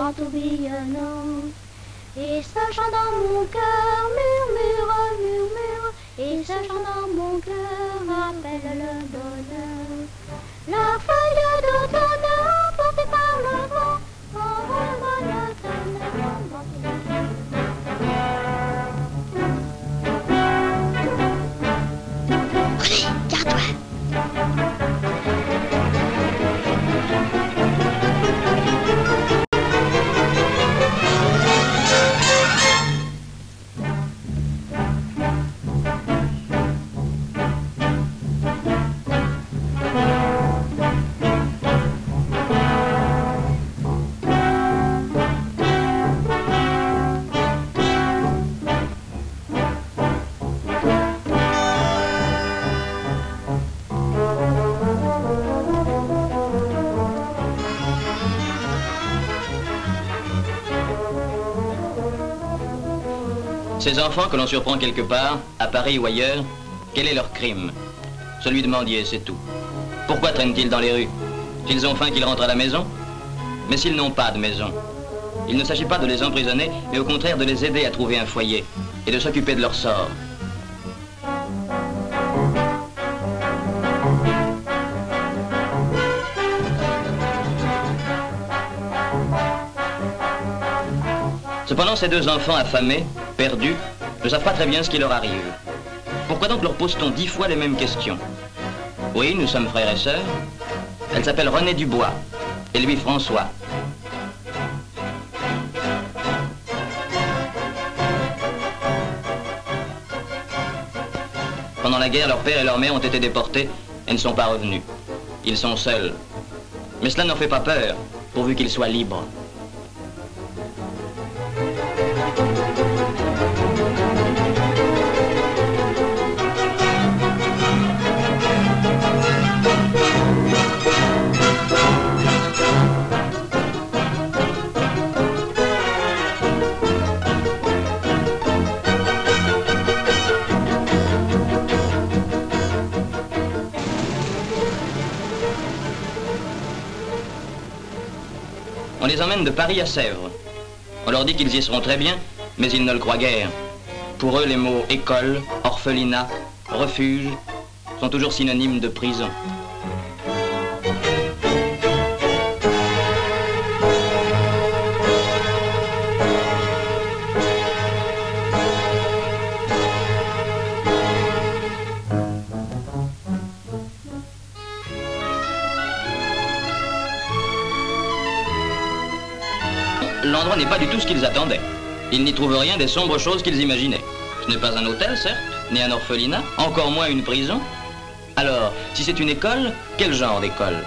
vent tourbillonnant. Et ce chant dans mon cœur murmure, murmure, et ce chant dans mon cœur rappelle le bonheur. La feuille d'automne portée par le vent, envole monotonement. René, garde-toi. Ces enfants que l'on surprend quelque part, à Paris ou ailleurs, quel est leur crime? Celui de mendier, c'est tout. Pourquoi traînent-ils dans les rues? S'ils ont faim, qu'ils rentrent à la maison? Mais s'ils n'ont pas de maison, il ne s'agit pas de les emprisonner, mais au contraire de les aider à trouver un foyer et de s'occuper de leur sort. Cependant, ces deux enfants affamés, perdus, ne savent pas très bien ce qui leur arrive. Pourquoi donc leur pose-t-on 10 fois les mêmes questions? Oui, nous sommes frères et sœurs. Elle s'appelle René Dubois, et lui François. Pendant la guerre, leur père et leur mère ont été déportés et ne sont pas revenus. Ils sont seuls. Mais cela n'en fait pas peur, pourvu qu'ils soient libres. On les emmène de Paris à Sèvres. On leur dit qu'ils y seront très bien, mais ils ne le croient guère. Pour eux, les mots école, orphelinat, refuge sont toujours synonymes de prison. L'endroit n'est pas du tout ce qu'ils attendaient. Ils n'y trouvent rien des sombres choses qu'ils imaginaient. Ce n'est pas un hôtel, certes, ni un orphelinat, encore moins une prison. Alors, si c'est une école, quel genre d'école?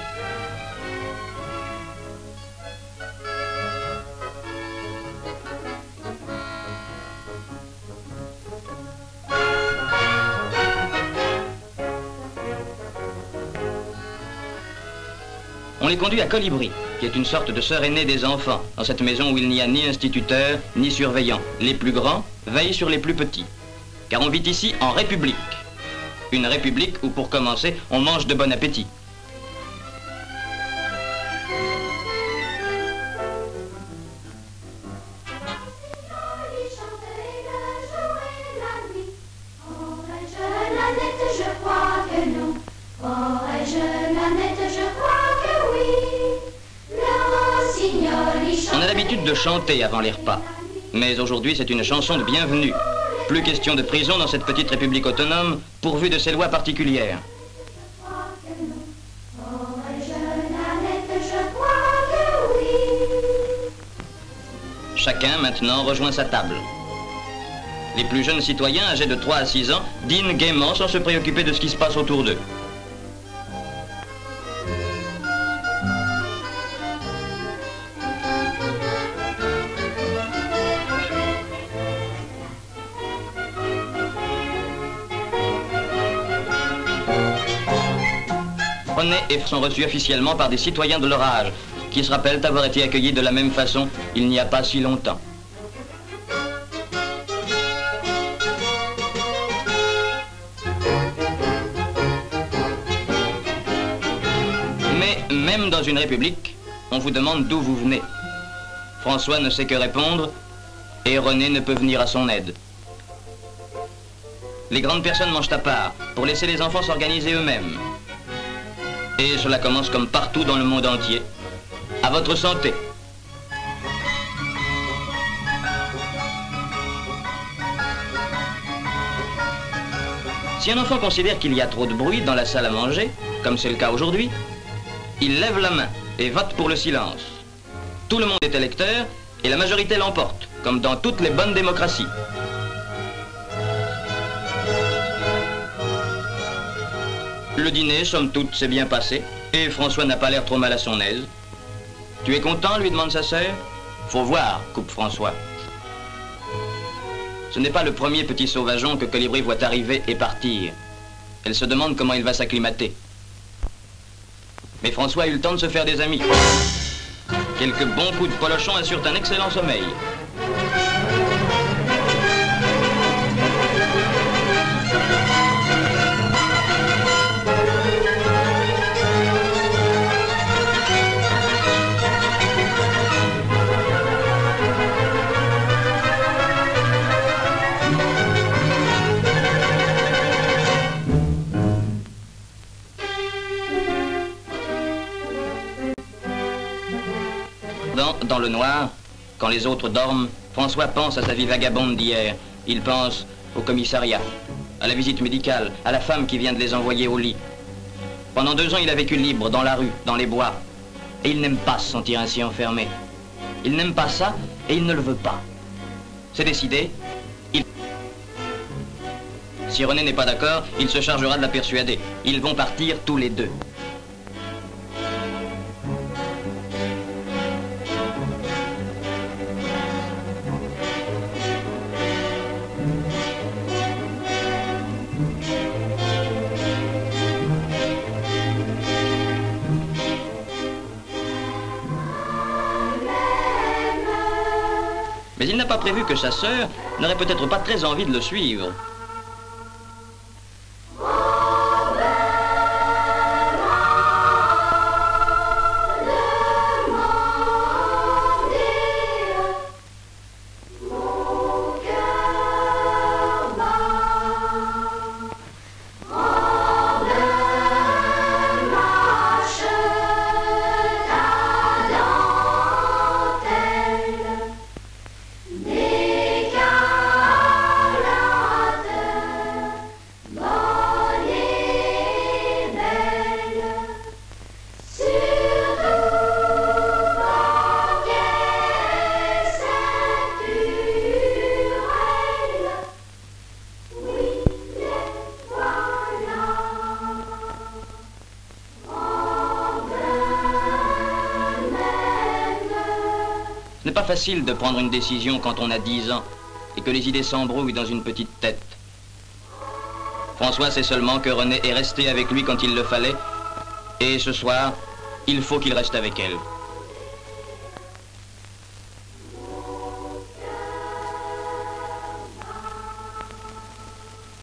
On les conduit à Colibri, qui est une sorte de sœur aînée des enfants, dans cette maison où il n'y a ni instituteur, ni surveillant. Les plus grands veillent sur les plus petits. Car on vit ici en république. Une république où, pour commencer, on mange de bon appétit. On a l'habitude de chanter avant les repas. Mais aujourd'hui, c'est une chanson de bienvenue. Plus question de prison dans cette petite république autonome, pourvue de ses lois particulières. Chacun, maintenant, rejoint sa table. Les plus jeunes citoyens, âgés de 3 à 6 ans, dînent gaiement sans se préoccuper de ce qui se passe autour d'eux. René et sont reçus officiellement par des citoyens de leur âge, qui se rappellent avoir été accueillis de la même façon il n'y a pas si longtemps. Mais même dans une république, on vous demande d'où vous venez. François ne sait que répondre et René ne peut venir à son aide. Les grandes personnes mangent à part pour laisser les enfants s'organiser eux-mêmes. Et cela commence comme partout dans le monde entier. À votre santé. Si un enfant considère qu'il y a trop de bruit dans la salle à manger, comme c'est le cas aujourd'hui, il lève la main et vote pour le silence. Tout le monde est électeur et la majorité l'emporte, comme dans toutes les bonnes démocraties. Le dîner, somme toute, s'est bien passé et François n'a pas l'air trop mal à son aise. « Tu es content ?» lui demande sa sœur. « Faut voir » coupe François. Ce n'est pas le premier petit sauvageon que Colibri voit arriver et partir. Elle se demande comment il va s'acclimater. Mais François a eu le temps de se faire des amis. Quelques bons coups de polochon assurent un excellent sommeil. Dans le noir, quand les autres dorment, François pense à sa vie vagabonde d'hier. Il pense au commissariat, à la visite médicale, à la femme qui vient de les envoyer au lit. Pendant 2 ans, il a vécu libre, dans la rue, dans les bois. Et il n'aime pas se sentir ainsi enfermé. Il n'aime pas ça et il ne le veut pas. C'est décidé. Si René n'est pas d'accord, il se chargera de la persuader. Ils vont partir tous les deux. Mais il n'a pas prévu que sa sœur n'aurait peut-être pas très envie de le suivre. Ce n'est pas facile de prendre une décision quand on a 10 ans et que les idées s'embrouillent dans une petite tête. François sait seulement que René est resté avec lui quand il le fallait et ce soir, il faut qu'il reste avec elle.